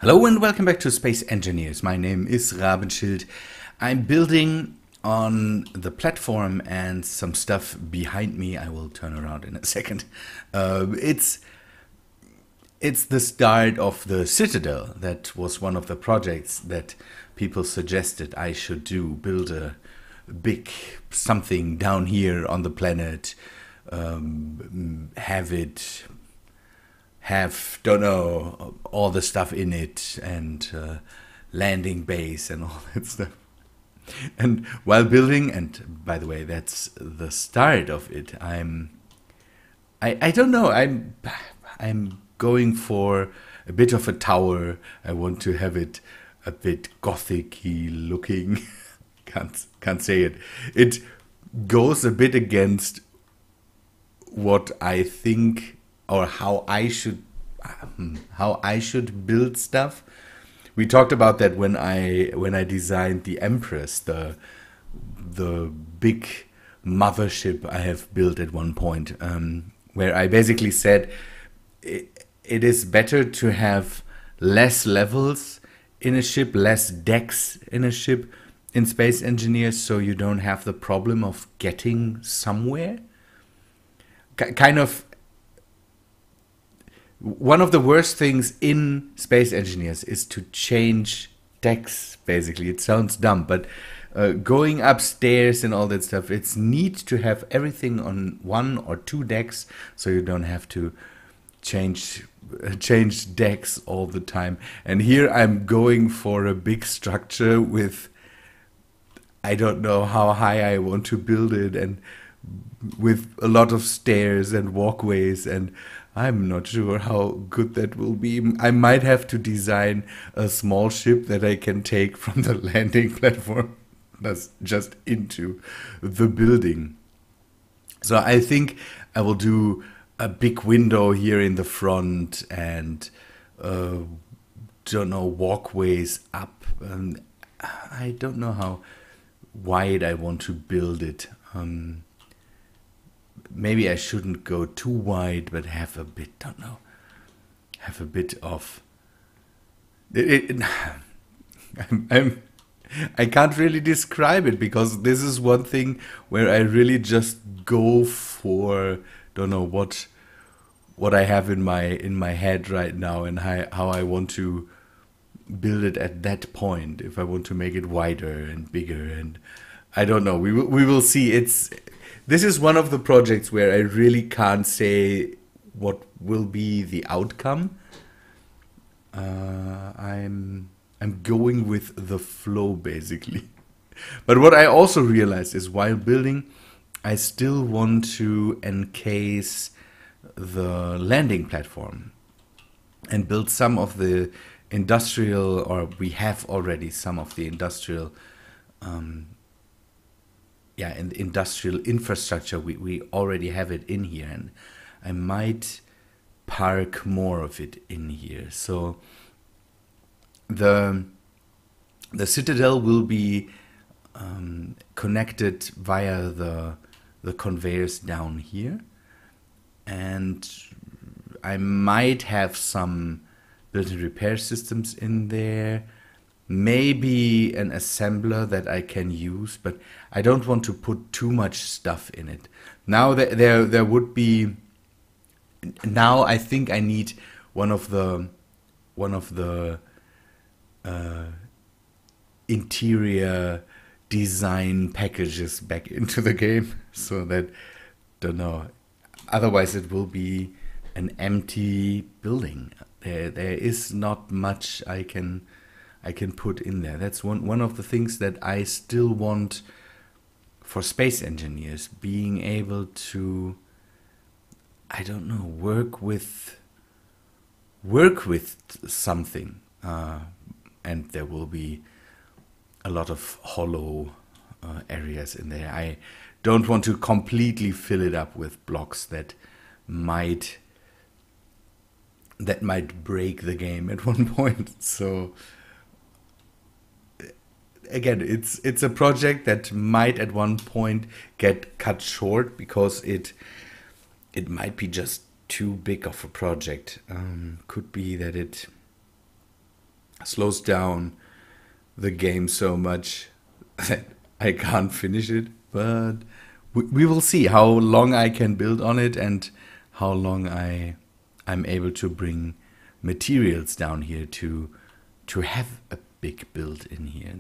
Hello and welcome back to Space Engineers. My name is Rabenschild. I'm building on the platform and some stuff behind me. I will turn around in a second. It's the start of the Citadel. That was one of the projects that people suggested I should do. Build a big something down here on the planet. Don't know, all the stuff in it and landing base and all that stuff. And while building, and by the way, that's the start of it. I don't know. I'm going for a bit of a tower. I want to have it a bit Gothic-y looking. can't say it. It goes a bit against what I think or how I should build stuff. We talked about that when I designed the Empress, the big mothership I have built at one point, where I basically said it is better to have less levels in a ship, less decks in a ship in Space Engineers, so you don't have the problem of getting somewhere. Kind of. One of the worst things in Space Engineers is to change decks, basically. It sounds dumb, but going upstairs and all that stuff, it's neat to have everything on one or two decks so you don't have to change decks all the time. And here I'm going for a big structure with, I don't know how high I want to build it, and with a lot of stairs and walkways, and I'm not sure how good that will be. I might have to design a small ship that I can take from the landing platform that's just into the building. So I think I will do a big window here in the front and don't know, walkways up. I don't know how wide I want to build it. Maybe I shouldn't go too wide, but have a bit of it. I can't really describe it, because this is one thing where I really just go for, don't know what I have in my head right now, and how I want to build it at that point. If I want to make it wider and bigger, and I don't know. We will see. This is one of the projects where I really can't say what will be the outcome. I'm going with the flow, basically. But what I also realized is, while building, I still want to encase the landing platform and build some of the industrial, or we have already some of the industrial and industrial infrastructure. We already have it in here, and I might park more of it in here. So the Citadel will be connected via the conveyors down here, and I might have some built-in repair systems in there. Maybe an assembler that I can use, but I don't want to put too much stuff in it. Now there would be. Now I think I need one of the interior design packages back into the game, so that, don't know. Otherwise, it will be an empty building. There is not much I can put in there. That's one of the things that I still want for Space Engineers, being able to, I don't know, work with something, and there will be a lot of hollow areas in there. I don't want to completely fill it up with blocks that might break the game at one point. So again, it's a project that might at one point get cut short, because it might be just too big of a project. Could be that it slows down the game so much that I can't finish it. But we will see how long I can build on it and how long I'm able to bring materials down here to have a big build in here.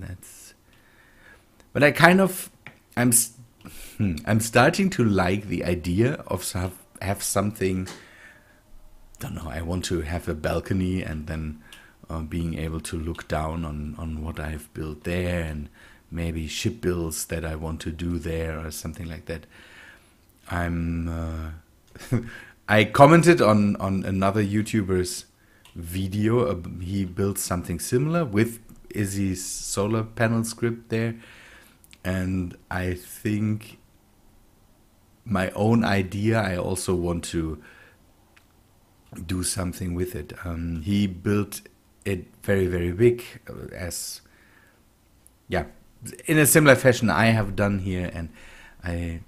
But I kind of I'm starting to like the idea of have something. Don't know. I want to have a balcony and then being able to look down on what I've built there, and maybe ship builds that I want to do there or something like that. I commented on another YouTuber's video. He built something similar with Izzy's solar panel script there, and I think my own idea, I also want to do something with it. He built it very, very big, in a similar fashion I have done here, and I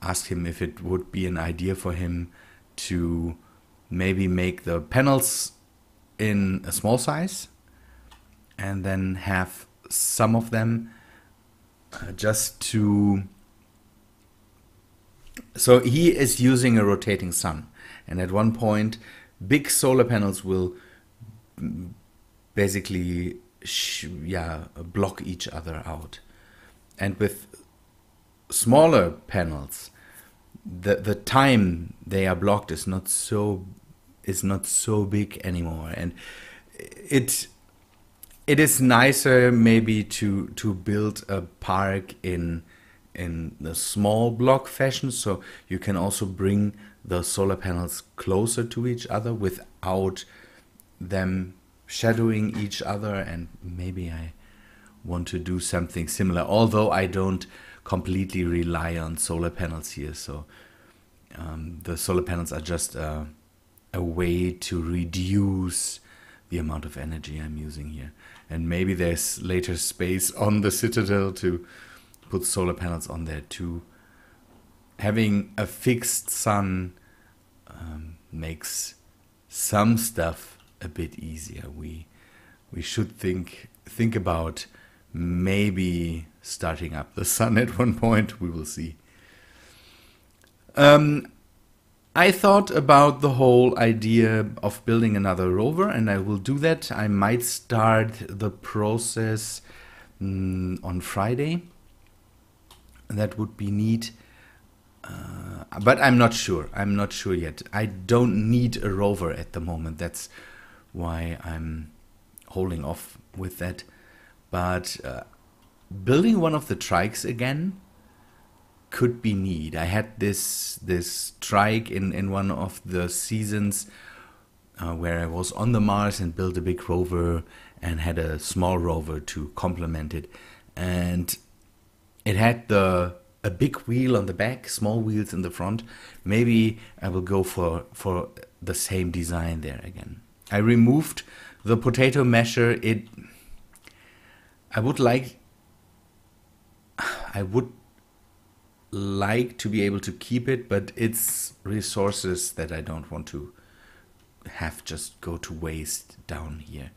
asked him if it would be an idea for him to maybe make the panels in a small size and then have some of them just to... So he is using a rotating sun, and at one point big solar panels will basically block each other out, and with smaller panels the time they are blocked is not so big anymore, and it is nicer maybe to build a park in the small block fashion, so you can also bring the solar panels closer to each other without them shadowing each other. And maybe I want to do something similar, although I don't completely rely on solar panels here. So the solar panels are just a way to reduce the amount of energy I'm using here. And maybe there's later space on the Citadel to put solar panels on there too. Having a fixed sun makes some stuff a bit easier. We should think about maybe starting up the sun at one point. We will see. I thought about the whole idea of building another rover, and I will do that. I might start the process on Friday. That would be neat. But I'm not sure. I'm not sure yet. I don't need a rover at the moment. That's why I'm holding off with that. But building one of the trikes again could be neat. I had this trike in one of the seasons where I was on the Mars and built a big rover and had a small rover to complement it. And it had a big wheel on the back, small wheels in the front. Maybe I will go for the same design there again. I removed the potato masher. I would like to be able to keep it, but it's resources that I don't want to have just go to waste down here.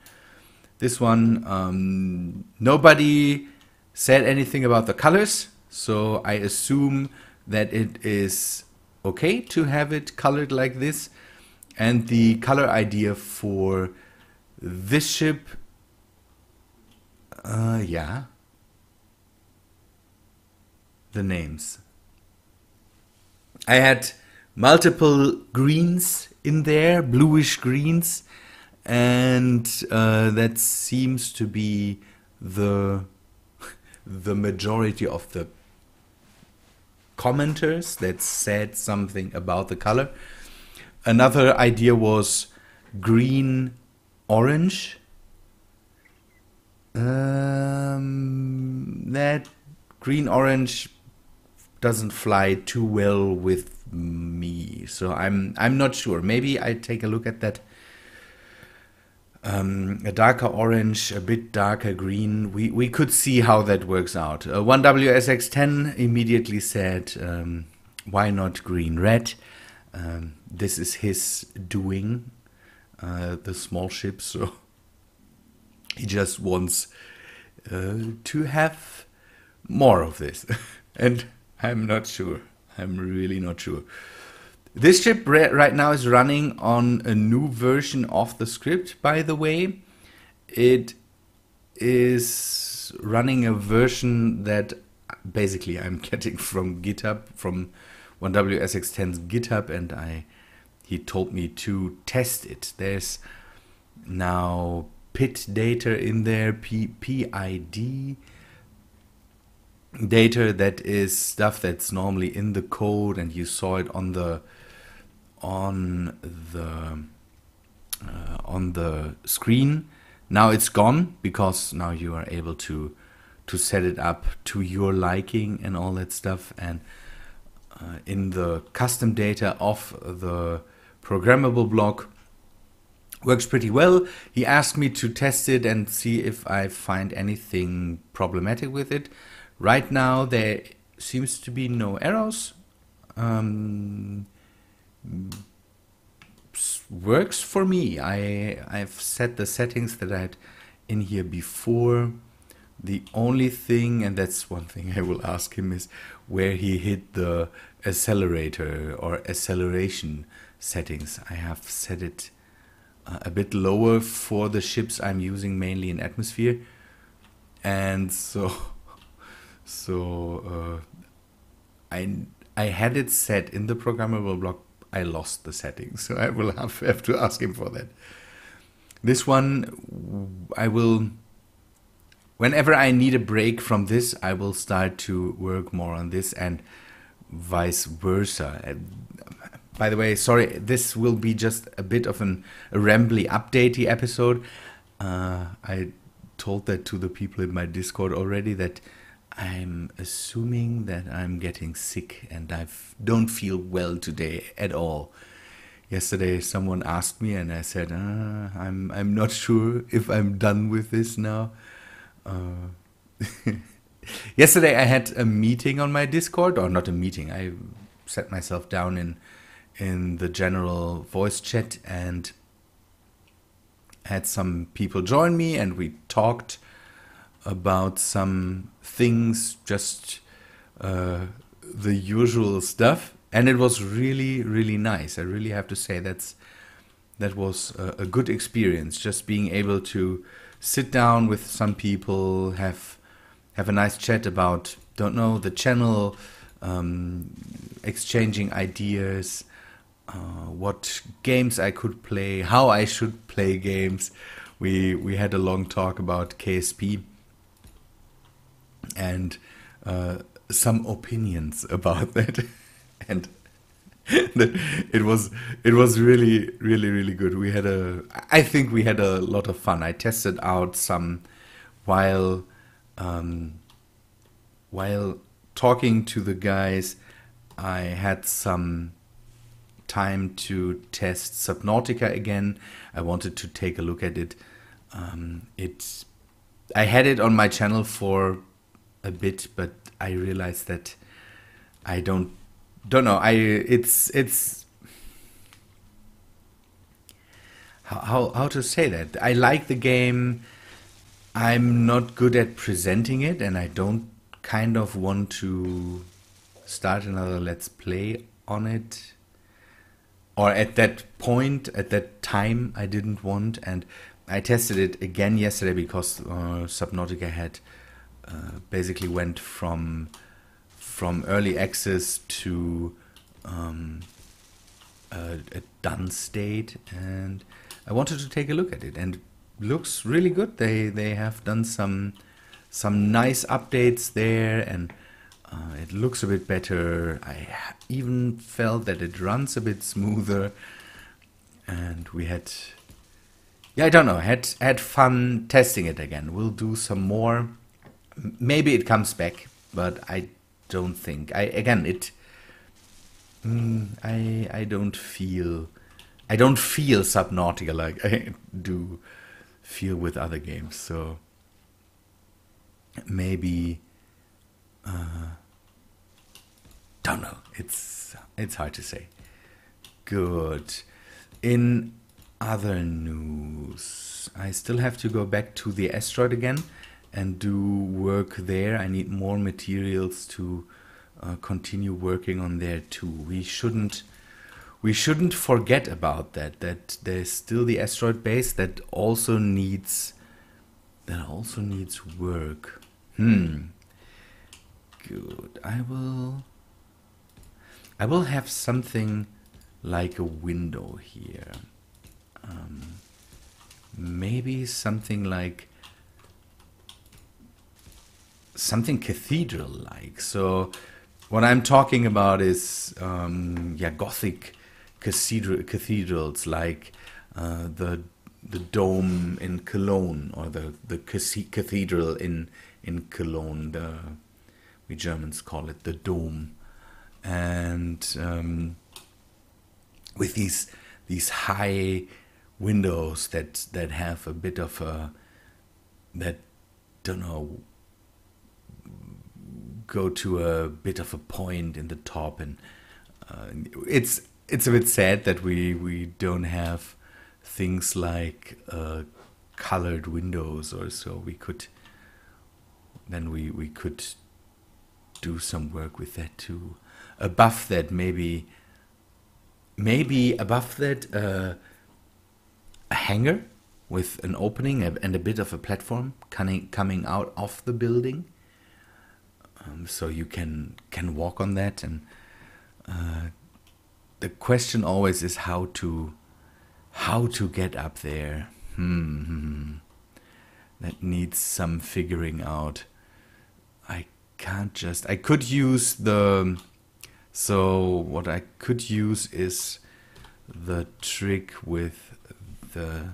This one, nobody said anything about the colors, so I assume that it is okay to have it colored like this. And the color idea for this ship, the names. I had multiple greens in there, bluish greens, and that seems to be the majority of the commenters that said something about the color. Another idea was green orange. That green orange doesn't fly too well with me, so I'm not sure. Maybe I take a look at that. A darker orange, a bit darker green. We could see how that works out. 1WSX10 immediately said, why not green red? This is his doing, the small ship, so He just wants to have more of this. And I'm not sure. I'm really not sure. This ship right now is running on a new version of the script, by the way. It is running a version that basically I'm getting from GitHub, from 1WSX10's GitHub, and he told me to test it. There's now PID data in there, PID data, that is stuff that's normally in the code, and you saw it on the screen. Now it's gone, because now you are able to set it up to your liking and all that stuff. And in the custom data of the programmable block, works pretty well. He asked me to test it and see if I find anything problematic with it. Right now there seems to be no errors. Works for me. I've set the settings that I had in here before. The only thing, and that's one thing I will ask him, is where he hit the accelerator or acceleration settings. I have set it a bit lower for the ships I'm using mainly in atmosphere, and so I had it set in the programmable block. I lost the settings, so I will have to ask him for that. This one, I will, whenever I need a break from this, I will start to work more on this, and vice versa. By the way, sorry, this will be just a bit of a rambly, updatey episode. I told that to the people in my Discord already, that I'm assuming that I'm getting sick and I don't feel well today at all. Yesterday someone asked me and I said, I'm not sure if I'm done with this now. Yesterday I had a meeting on my Discord, or not a meeting, I set myself down in the general voice chat and had some people join me, and we talked about some things, just the usual stuff, and it was really, really nice. I really have to say that was a good experience, just being able to sit down with some people, have a nice chat about, don't know, the channel, exchanging ideas, what games I could play, how I should play games. We had a long talk about KSP and some opinions about that, and it was really, really, really good. I think we had a lot of fun. I tested out some while talking to the guys. I had some time to test Subnautica again. I wanted to take a look at it. I had it on my channel for a bit, but I realized that I don't know. It's how to say that. I like the game. I'm not good at presenting it, and I don't kind of want to start another Let's Play on it. Or at that point, at that time, I didn't want. And I tested it again yesterday because Subnautica had basically went from early access to a done state, and I wanted to take a look at it, and it looks really good. They have done some nice updates there, and it looks a bit better. I even felt that it runs a bit smoother, and we had, I don't know, had fun testing it again. We'll do some more. Maybe it comes back, but I don't think. I don't feel Subnautica like I do feel with other games. So maybe don't know. It's hard to say. Good. In other news, I still have to go back to the asteroid again and do work there. I need more materials to continue working on there too. We shouldn't forget about that. That there's still the asteroid base that also needs work. Good. I will have something like a window here. Maybe something like something cathedral-like. So what I'm talking about is Gothic cathedrals, like the dome in Cologne, or the cathedral in Cologne. We Germans call it the dome, and with these high windows that have a bit of a, that, don't know, go to a bit of a point in the top, and it's a bit sad that we don't have things like colored windows or so. We could do some work with that too. Above that, maybe above that, a hangar with an opening and a bit of a platform coming out of the building, so you can walk on that. And the question always is how to get up there. That needs some figuring out. I could use what I could use is the trick with the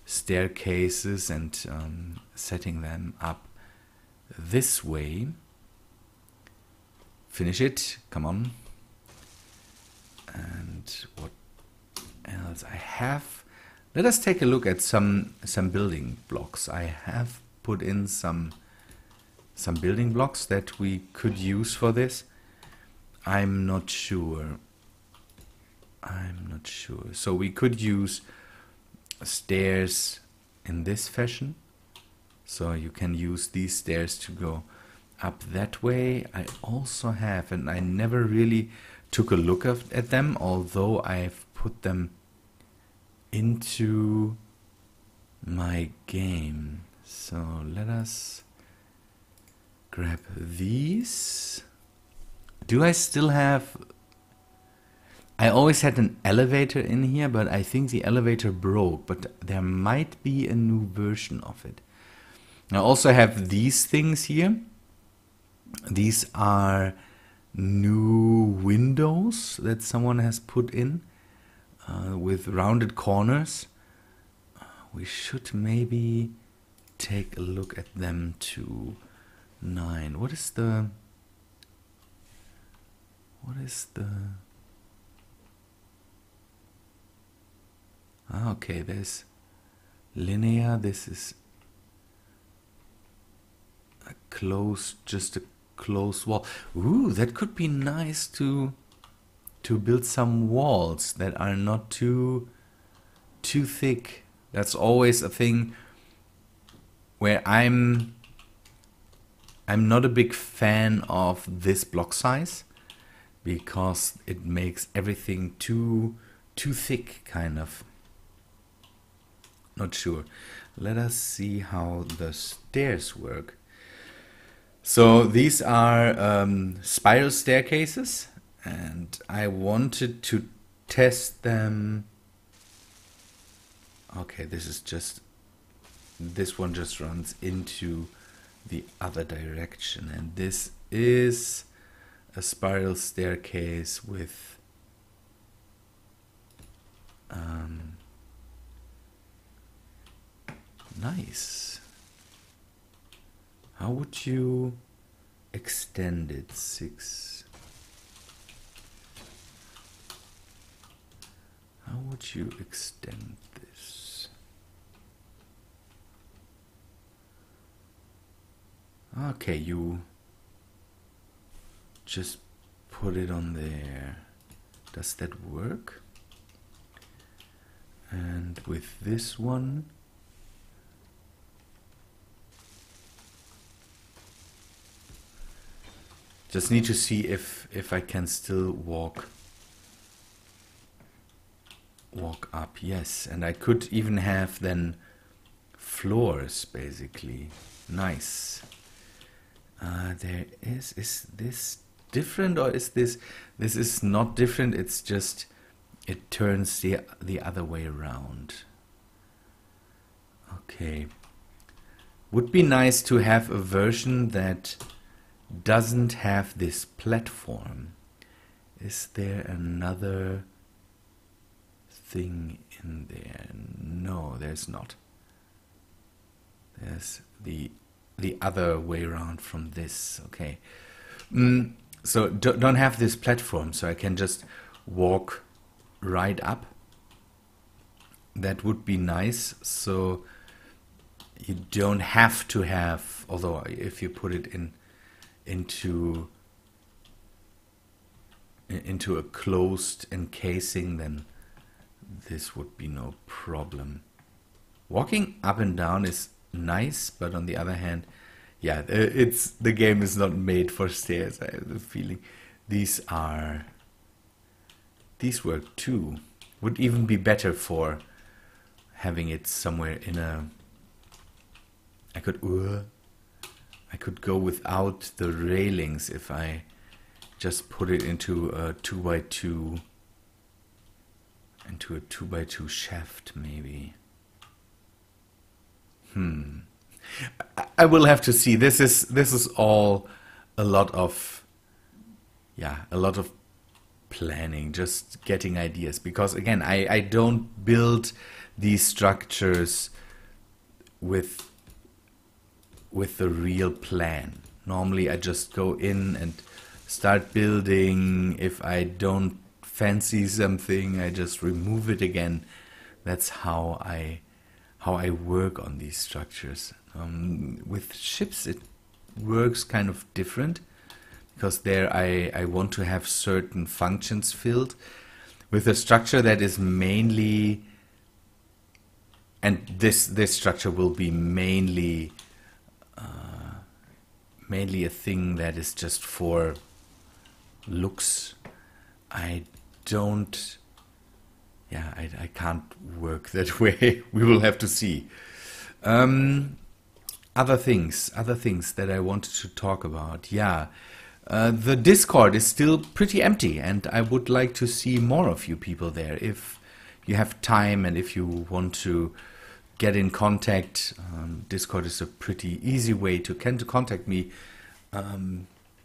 staircases and setting them up this way. Finish it, come on. And what else I have? Let us take a look at some building blocks. I have put in some building blocks that we could use for this. I'm not sure. So we could use stairs in this fashion. So you can use these stairs to go up that way. I also have, and I never really took a look at them, although I've put them into my game. So let us grab these. Do I still have... I always had an elevator in here, but I think the elevator broke, but there might be a new version of it. I also have these things here. These are new windows that someone has put in with rounded corners. We should maybe take a look at them too. 9. What is the... okay, there's linear. This is just a closed wall. Ooh, that could be nice to build some walls that are not too thick. That's always a thing where I'm not a big fan of this block size, because it makes everything too thick, kind of. Not sure. Let us see how the stairs work. So these are spiral staircases, and I wanted to test them. Okay, this one just runs into the other direction, and this is a spiral staircase with nice. How would you extend it? 6. How would you extend this? Okay, you just put it on there. Does that work? And with this one, Just need to see if I can still walk up. Yes, and I could even have then floors basically. Nice. There is this different, or is this is not different? It's just it turns the other way around. Okay. Would be nice to have a version that doesn't have this platform. Is there another thing in there? No, there's not. There's the other way around from this. Okay. So don't have this platform, so I can just walk right up. That would be nice. So you don't have to have, although if you put it into a closed encasing, then this would be no problem. Walking up and down is nice, but on the other hand, yeah, the game is not made for stairs. I have the feeling these work too. Would even be better for having it somewhere in a. I could go without the railings if I just put it into a 2x2, into a 2x2 shaft maybe. I will have to see. This is all a lot of planning, just getting ideas, because again I don't build these structures with the real plan. Normally I just go in and start building. If I don't fancy something, I just remove it again. That's how I work on these structures. With ships it works kind of different, because there I want to have certain functions filled. With a structure that is mainly, and this structure will be mainly a thing that is just for looks. I can't work that way. We will have to see. Other things that I wanted to talk about. Yeah, the Discord is still pretty empty, and I would like to see more of you people there. If you have time and if you want to get in contact, Discord is a pretty easy way to contact me.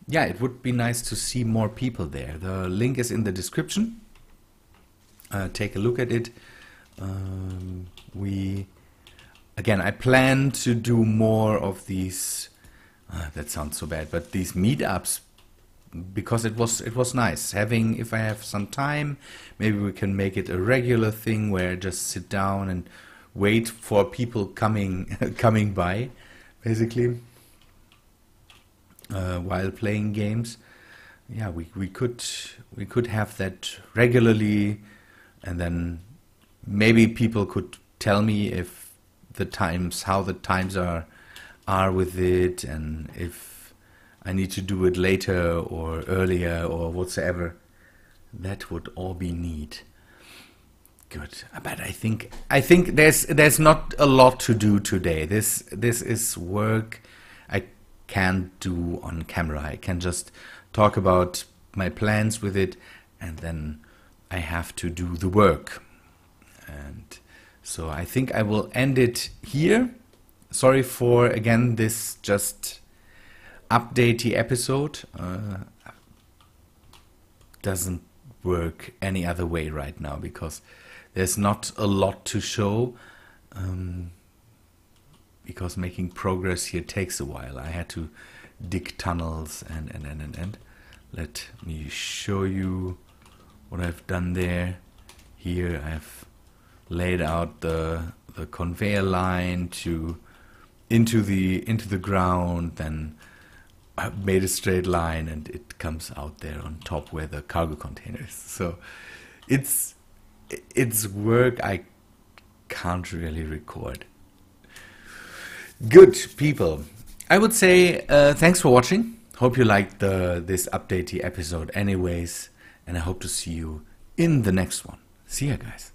Yeah, it would be nice to see more people there. The link is in the description. Take a look at it. I plan to do more of these. That sounds so bad, but these meetups, because it was nice having. If I have some time, maybe we can make it a regular thing where I just sit down and wait for people coming by, basically, while playing games. Yeah, we could have that regularly, and then maybe people could tell me if how the times are with it, and if I need to do it later or earlier or whatsoever. That would all be neat. Good, but I think there's not a lot to do today. This is work I can't do on camera. I can just talk about my plans with it, and then I have to do the work. And so I think I will end it here. Sorry for, again, this just updatey episode. Doesn't work any other way right now, because there's not a lot to show. Because making progress here takes a while. I had to dig tunnels and let me show you what I've done there. Here I've laid out the conveyor line into the ground, then I made a straight line, and it comes out there on top where the cargo container is. So it's work I can't really record. Good people, I would say thanks for watching. Hope you liked this updatey episode anyways, and I hope to see you in the next one. See ya, guys.